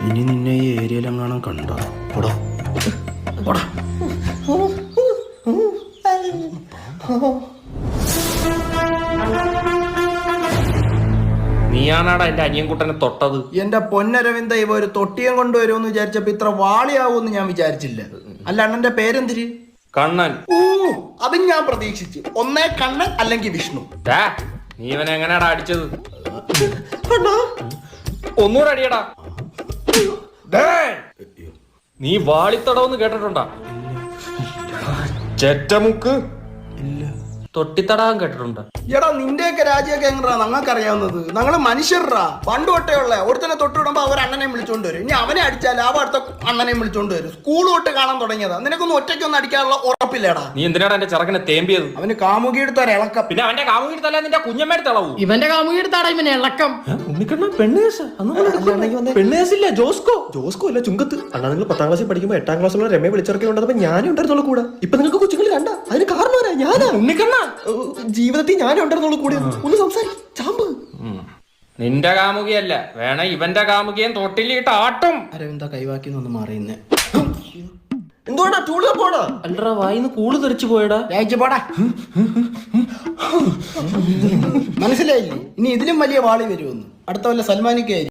ഇനി നിന്നെ ഈ ഏരിയയിലെങ്ങാനും കണ്ടോ പോടാ പോടാ. നീയാണാടാ എന്റെ അനിയൻകുട്ടനെ തൊട്ടത്. എന്റെ പൊന്നരവിന്ദ ഇവ ഒരു തൊട്ടിയം കൊണ്ടുവരുമെന്ന് വിചാരിച്ചപ്പോ ഇത്ര വാളിയാവൂന്ന് ഞാൻ വിചാരിച്ചില്ല. അല്ല അണ്ണന്റെ പേരെന്തിര്? കണ്ണൻ. അതും ഞാൻ പ്രതീക്ഷിച്ചു. ഒന്നേ കണ്ണൻ അല്ലെങ്കിൽ വിഷ്ണു. നീ ഇവനെ എങ്ങനെയാടാ അടിച്ചത്? ഒന്നുകൂടെ അടിയടാ. നീ വാളിത്തടവെന്ന് കേട്ടിട്ടുണ്ടാ? ചെറ്റമുക്ക് തൊട്ടിത്തടാൻ കേട്ടിട്ടുണ്ട്. എടാ നിന്റെയൊക്കെ രാജ്യമൊക്കെ എങ്ങനെയാ ഞങ്ങൾക്ക് അറിയാവുന്നത്? ഞങ്ങള് മനുഷ്യരാ. പണ്ട് തൊട്ടേ ഉള്ള ഒരുത്തനെ തൊട്ടിടുമ്പോ അവർ അണ്ണനെ വിളിച്ചോണ്ട് വരും. ഇനി അവനെ അടിച്ചാൽ ആ അടുത്ത അണ്ണനെ വിളിച്ചോണ്ട് വരും. സ്കൂൾ തൊട്ട് കാണാൻ തുടങ്ങിയതാ. നിനക്കൊന്നും ഒറ്റയ്ക്കൊന്നും അടിക്കാനുള്ള ഉറപ്പില്ലടാ. നീ എന്തിനാടാ എന്റെ ചെറുക്കനെ തേമ്പിയത്? അവന് കാമുകിയെടുത്താൽ ഇളക്കം. പിന്നെ അവന്റെ കാമുകിയെടുത്തല്ല നിന്റെ കുഞ്ഞമ്മയുടെ തളവൂ. ഇവന്റെ കാമുകിയെടുത്താടാ ഇവനെ ഇളക്കം. പെണ്ണേസില്ല ജോസ്കോ അല്ല ചുങ്കത്ത്. അണ്ണാ നിങ്ങൾ 10ാം ക്ലാസ്സിൽ പഠിക്കുമ്പോൾ 8ാം ക്ലാസ്സിലുള്ള രമയെ വിളിച്ചിറക്കി കൊണ്ടപ്പോ ഞാനും ഉണ്ടായിരുന്നുള്ളൂ കൂടെ. ഇപ്പൊ നിങ്ങൾക്ക് കൊച്ചുങ്ങൾ കണ്ട അതിന് കാരണം ഞാനാ. ഉണ്ണിക്കണ്ണ ജീവിതത്തിൽ ഞാനും ഉണ്ടായിരുന്നുള്ളൂ കൂടെ. ഒന്ന് സംസാരിക്കും ചാമ്പ്. നിന്റെ കാമുകിയല്ല, വേണ ഇവന്റെ കാമുകിയും തൊട്ടിലിട്ട് ആട്ടും. അരവിന്ദ കൈവാക്കി ഒന്ന് മാറിയുന്നേ. എന്തുകൊണ്ടാ ടൂളിൽ പോടാ? അല്ലടാ വായിന്ന് കൂള് തെറിച്ചു പോയടാ. പോടാ. മനസ്സിലായില്ലേ? ഇനി ഇതിലും വലിയ വാളി വരുമെന്ന്. അടുത്ത വല്ല സൽമാനിക്കായി.